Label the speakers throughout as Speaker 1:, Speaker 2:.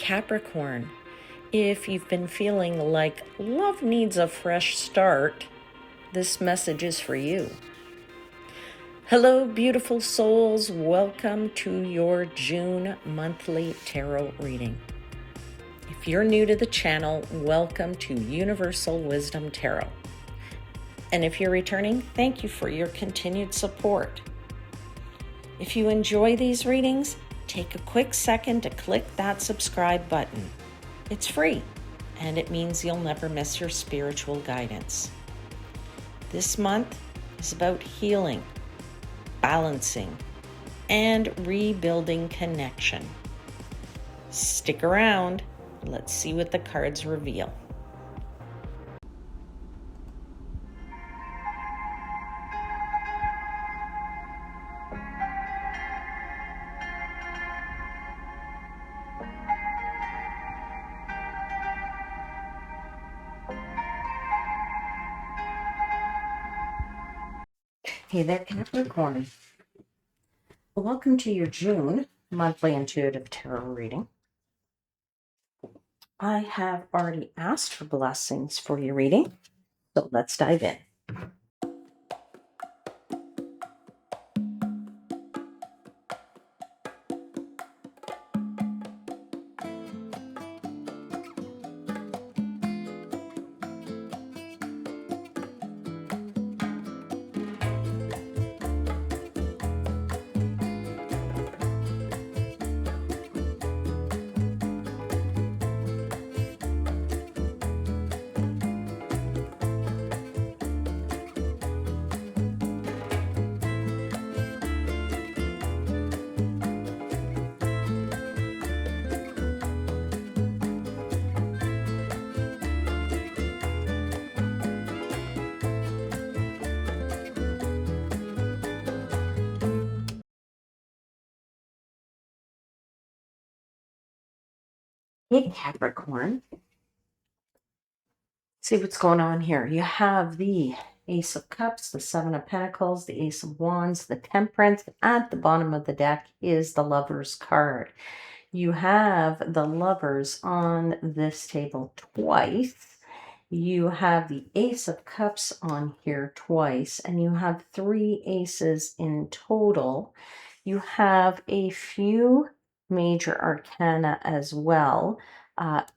Speaker 1: Capricorn. If you've been feeling like love needs a fresh start, this message is for you. Hello, beautiful souls. Welcome to your June monthly tarot reading. If you're new to the channel, welcome to Universal Wisdom Tarot. And if you're returning, thank you for your continued support. If you enjoy these readings, take a quick second to click that subscribe button. It's free, and it means you'll never miss your spiritual guidance. This month is about healing, balancing, and rebuilding connection. Stick around. Let's see what the cards reveal. Hey there, Capricorn. Welcome to your June monthly intuitive tarot reading. I have already asked for blessings for your reading, so let's dive in. Hey, Capricorn. See what's going on here. You have the Ace of Cups, the Seven of Pentacles, the Ace of Wands, the Temperance. At the bottom of the deck is the Lover's card. You have the Lovers on this table twice. You have the Ace of Cups on here twice, and you have 3 aces in total. You have a few major arcana as well.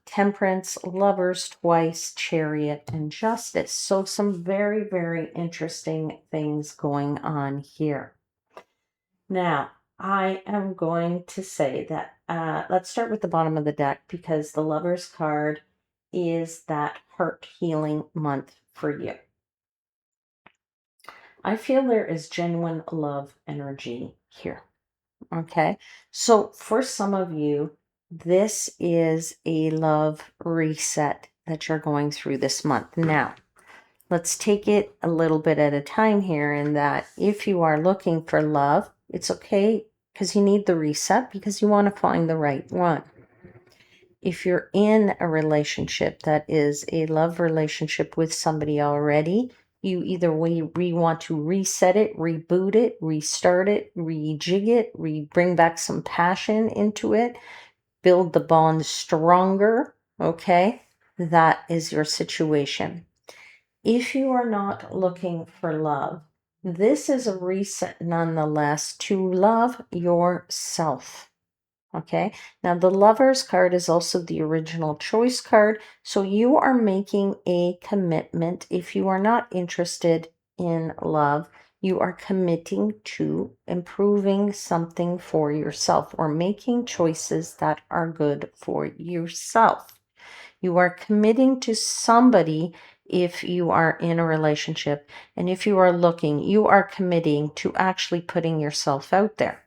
Speaker 1: Temperance, Lovers twice, Chariot, and Justice. So some very, very interesting things going on here. Now, I am going to say that, let's start with the bottom of the deck, because the Lover's card is that heart healing month for you. I feel there is genuine love energy here. Okay, so for some of you, this is a love reset that you're going through this month. Now, let's take it a little bit at a time here, in that if you are looking for love, it's okay, because you need the reset, because you want to find the right one. If you're in a relationship that is a love relationship with somebody already, you either we want to reset it, reboot it, restart it, rejig it, bring back some passion into it, build the bond stronger. Okay, that is your situation. If you are not looking for love, this is a reset nonetheless to love yourself. Okay, now the Lover's card is also the original choice card. So you are making a commitment. If you are not interested in love, you are committing to improving something for yourself, or making choices that are good for yourself. You are committing to somebody if you are in a relationship. And if you are looking, you are committing to actually putting yourself out there.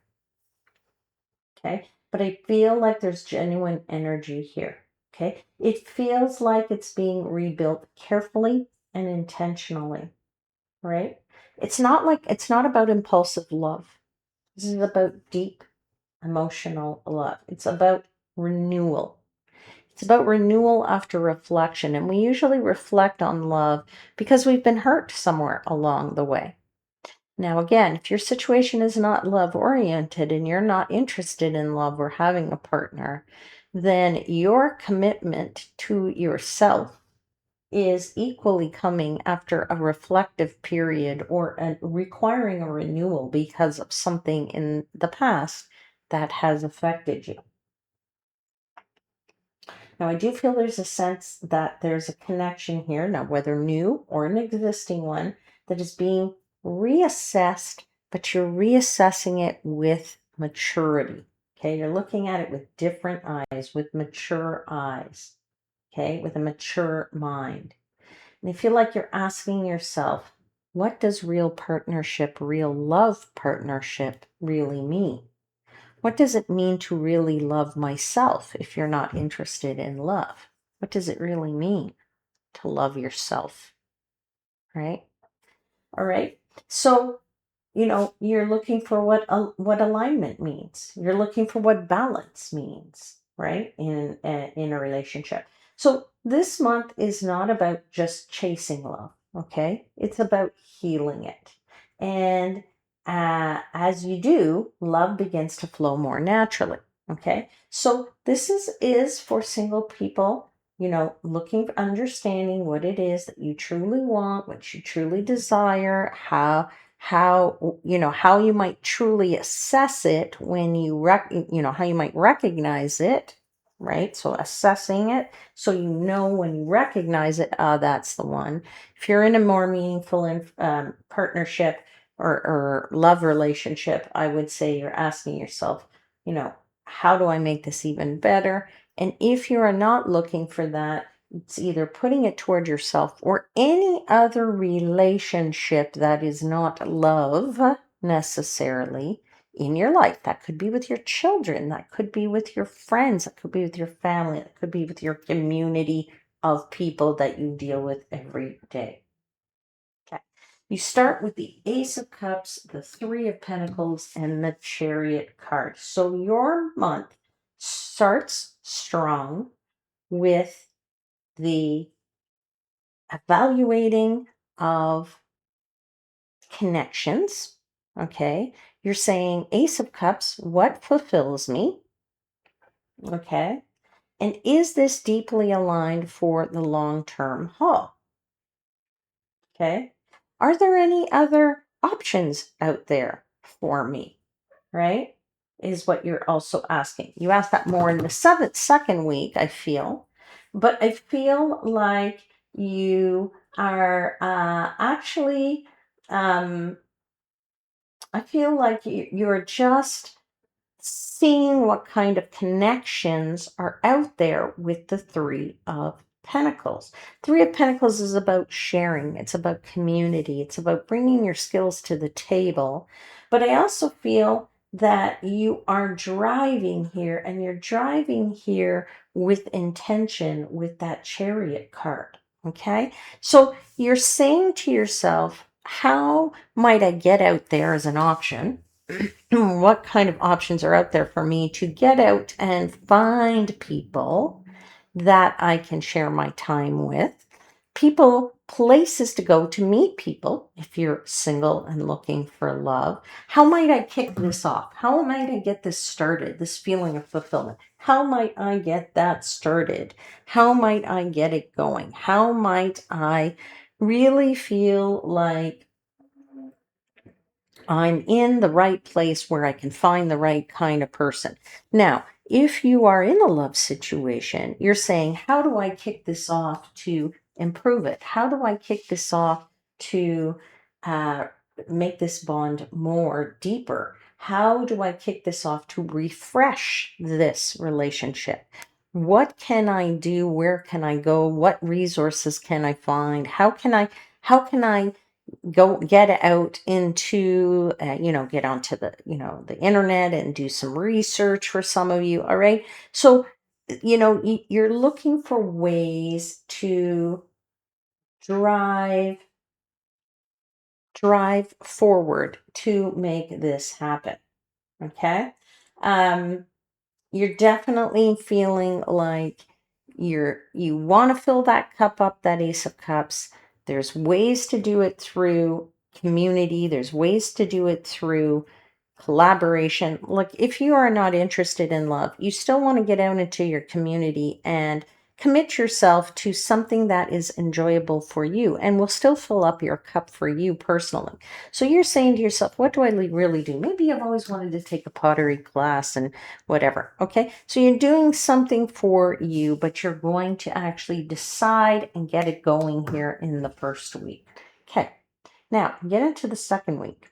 Speaker 1: Okay, but I feel like there's genuine energy here. Okay, it feels like it's being rebuilt carefully and intentionally, right? It's not about impulsive love. This is about deep emotional love. It's about renewal. It's about renewal after reflection. And we usually reflect on love because we've been hurt somewhere along the way. Now, again, if your situation is not love oriented and you're not interested in love or having a partner, then your commitment to yourself is equally coming after a reflective period or requiring a renewal because of something in the past that has affected you. Now, I do feel there's a sense that there's a connection here, now whether new or an existing one, that is being reassessed, but you're reassessing it with maturity. Okay, you're looking at it with different eyes, with mature eyes, okay, with a mature mind. And I feel like you're asking yourself, what does real partnership, real love partnership really mean? What does it mean to really love myself if you're not interested in love? What does it really mean to love yourself? Right? All right. So, you're looking for what alignment means. You're looking for what balance means, right? In a relationship. So this month is not about just chasing love, okay? It's about healing it. And as you do, love begins to flow more naturally, okay? So this is for single people, looking for understanding what it is that you truly want, what you truly desire, how you might truly assess it when how you might recognize it, right? So assessing it, so when you recognize it, that's the one. If you're in a more meaningful partnership or love relationship, I would say you're asking yourself, how do I make this even better? And if you are not looking for that, it's either putting it toward yourself or any other relationship that is not love necessarily in your life. That could be with your children, that could be with your friends, that could be with your family, that could be with your community of people that you deal with every day. Okay. You start with the Ace of Cups, the Three of Pentacles, and the Chariot card. So your month starts strong with the evaluating of connections. Okay. You're saying, Ace of Cups, what fulfills me? Okay. And is this deeply aligned for the long term haul? Okay. Are there any other options out there for me? Right? Is what you're also asking. You ask that more in the second week, I feel. But I feel like you are actually, I feel like you're just seeing what kind of connections are out there with the Three of Pentacles. Three of Pentacles is about sharing, it's about community, it's about bringing your skills to the table. But I also feel that you are driving here, and you're driving here with intention with that Chariot card. Okay, so you're saying to yourself, how might I get out there as an option? What kind of options are out there for me to get out and find people that I can share my time with? People, places to go to meet people if you're single and looking for love. How might I kick this off? How might I get this started? This feeling of fulfillment. How might I get that started? How might I get it going? How might I really feel like I'm in the right place where I can find the right kind of person? Now, if you are in a love situation, you're saying, how do I kick this off to improve it? How do I kick this off to uh, make this bond more deeper? How do I kick this off to refresh this relationship? What can I do? Where can I go? What resources can I find? How can I go get out into get onto the internet and do some research for some of you. All right, so you're looking for ways to drive forward to make this happen. Okay. um you're definitely feeling like you want to fill that cup up, that Ace of Cups. There's ways to do it through community. There's ways to do it through collaboration. Look, if you are not interested in love, you still want to get out into your community and commit yourself to something that is enjoyable for you and will still fill up your cup for you personally. So you're saying to yourself, what do I really do? Maybe I've always wanted to take a pottery class and whatever. Okay. So you're doing something for you, but you're going to actually decide and get it going here in the first week. Okay. Now get into the second week.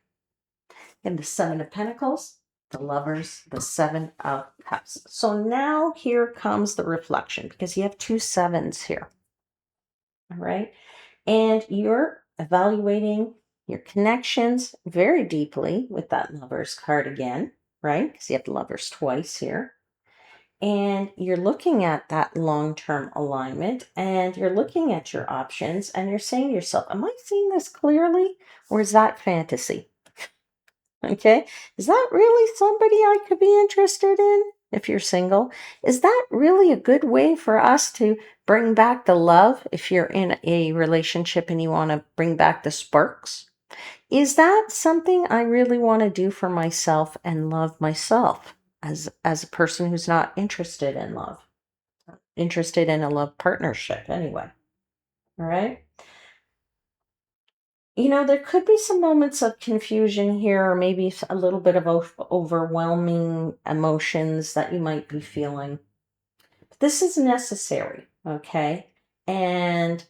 Speaker 1: And the Seven of Pentacles, the Lovers, the Seven of Cups. So now here comes the reflection because you have two sevens here. All right. And you're evaluating your connections very deeply with that Lovers card again, right? Because you have the Lovers twice here. And you're looking at that long-term alignment and you're looking at your options and you're saying to yourself, am I seeing this clearly or is that fantasy? Okay. Is that really somebody I could be interested in if you're single? Is that really a good way for us to bring back the love if you're in a relationship and you want to bring back the sparks? Is that something I really want to do for myself and love myself as a person who's not interested in love, interested in a love partnership anyway? All right. There could be some moments of confusion here, or maybe a little bit of overwhelming emotions that you might be feeling. This is necessary, okay? And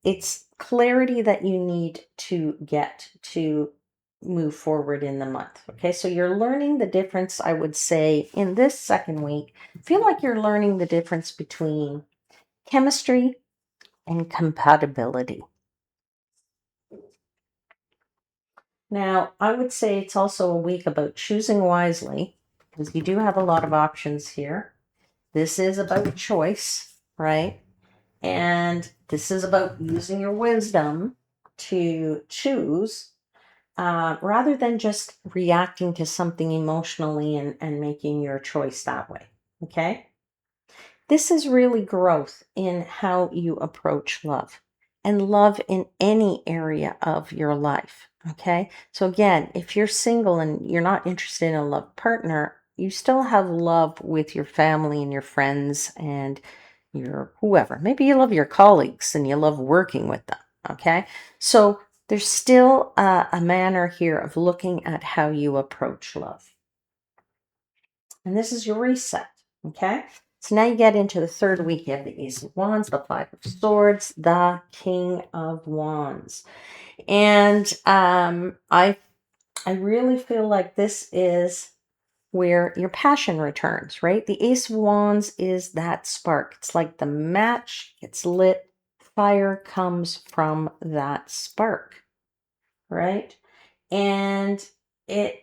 Speaker 1: it's clarity that you need to get to move forward in the month, okay? So you're learning the difference, I would say, in this second week. Feel like you're learning the difference between chemistry and compatibility. Now, I would say it's also a week about choosing wisely because you do have a lot of options here. This is about choice, right? And this is about using your wisdom to choose rather than just reacting to something emotionally and making your choice that way. Okay? This is really growth in how you approach love and love in any area of your life. Okay. So, again, if you're single and you're not interested in a love partner, you still have love with your family and your friends and your whoever. Maybe you love your colleagues and you love working with them. Okay. So, there's still a manner here of looking at how you approach love. And this is your reset. Okay. So now you get into the third week. You have the Ace of Wands, the Five of Swords, the King of Wands. And I really feel like this is where your passion returns, right? The Ace of Wands is that spark. It's like the match gets lit. Fire comes from that spark, right? And it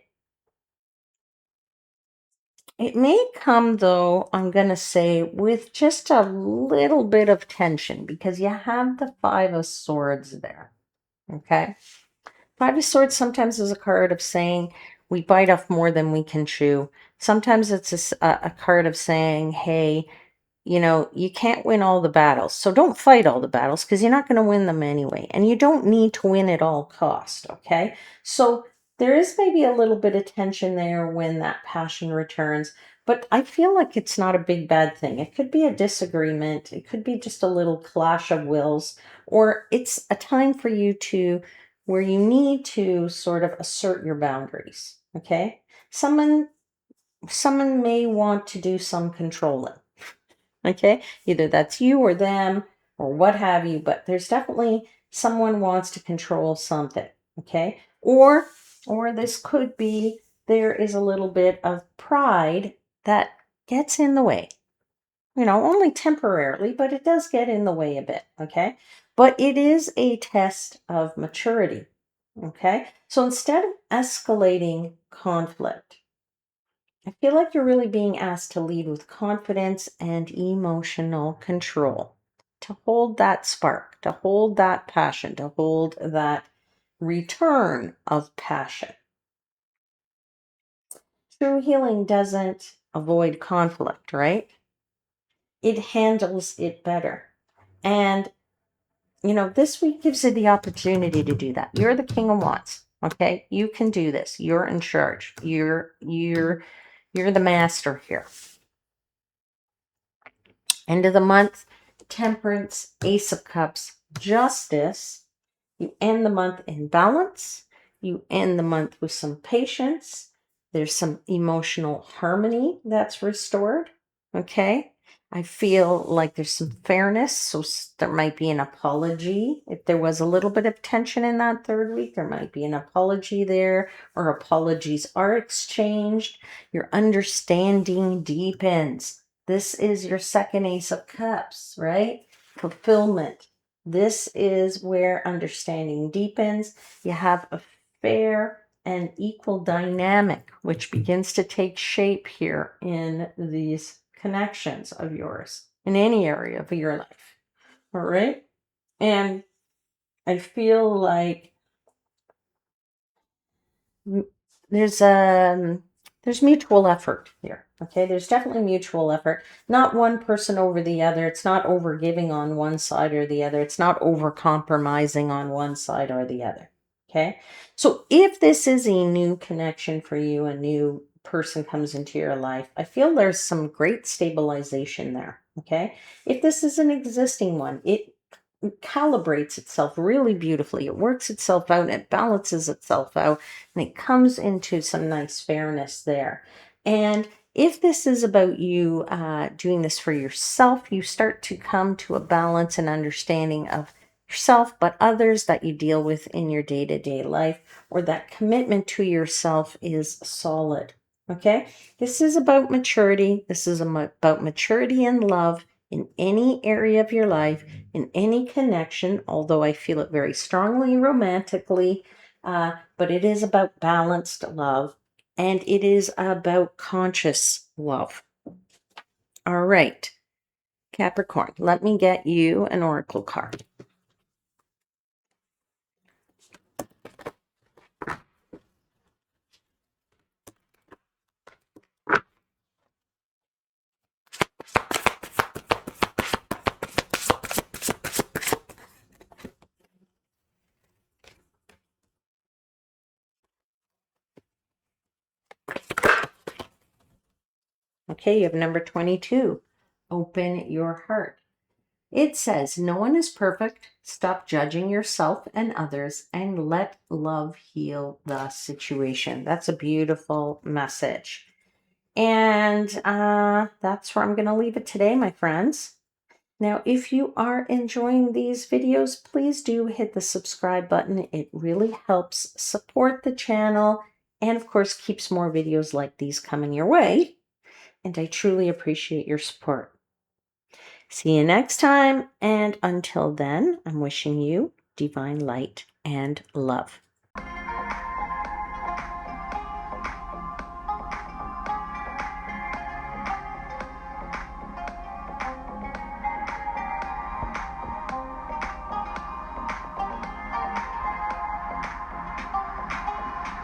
Speaker 1: It may come, though, I'm going to say, with just a little bit of tension because you have the Five of Swords there. Okay. Five of Swords sometimes is a card of saying we bite off more than we can chew. Sometimes it's a card of saying, hey, you can't win all the battles. So don't fight all the battles because you're not going to win them anyway. And you don't need to win at all cost. Okay. So there is maybe a little bit of tension there when that passion returns, but I feel like it's not a big bad thing. It could be a disagreement. It could be just a little clash of wills, or it's a time for you to where you need to sort of assert your boundaries. Okay. Someone may want to do some controlling. Okay, either that's you or them or what have you, but there's definitely someone wants to control something. Okay, or this could be there is a little bit of pride that gets in the way. Only temporarily, but it does get in the way a bit. Okay, but it is a test of maturity. Okay, so instead of escalating conflict, I feel like you're really being asked to lead with confidence and emotional control, to hold that spark, to hold that passion, to hold that return of passion. True healing doesn't avoid conflict, right? It handles it better. And this week gives you the opportunity to do that. You're the King of Wands. Okay, you can do this. You're in charge. You're the master here. End of the month, Temperance, Ace of Cups, Justice. You end the month in balance. You end the month with some patience. There's some emotional harmony that's restored. Okay. I feel like there's some fairness. So there might be an apology. If there was a little bit of tension in that third week, there might be an apology there, or apologies are exchanged. Your understanding deepens. This is your second Ace of Cups, right? Fulfillment. This is where understanding deepens. You have a fair and equal dynamic, which begins to take shape here in these connections of yours in any area of your life. All right. And I feel like there's mutual effort here. Okay, there's definitely mutual effort. Not one person over the other. It's not over giving on one side or the other. It's not over compromising on one side or the other. Okay, so if this is a new connection for you, a new person comes into your life, I feel there's some great stabilization there. Okay, if this is an existing one, it calibrates itself really beautifully. It works itself out, it balances itself out, and it comes into some nice fairness there. And if this is about you doing this for yourself, you start to come to a balance and understanding of yourself, but others that you deal with in your day-to-day life, or that commitment to yourself is solid. Okay, this is about maturity. This is about maturity and love in any area of your life, in any connection, although I feel it very strongly romantically, but it is about balanced love, and it is about conscious love. All right, Capricorn, let me get you an oracle card. Okay, you have number 22. Open your heart. It says, no one is perfect. Stop judging yourself and others and let love heal the situation. That's a beautiful message. And that's where I'm going to leave it today, my friends. Now, if you are enjoying these videos, please do hit the subscribe button. It really helps support the channel and, of course, keeps more videos like these coming your way. And I truly appreciate your support. See you next time. And until then, I'm wishing you divine light and love.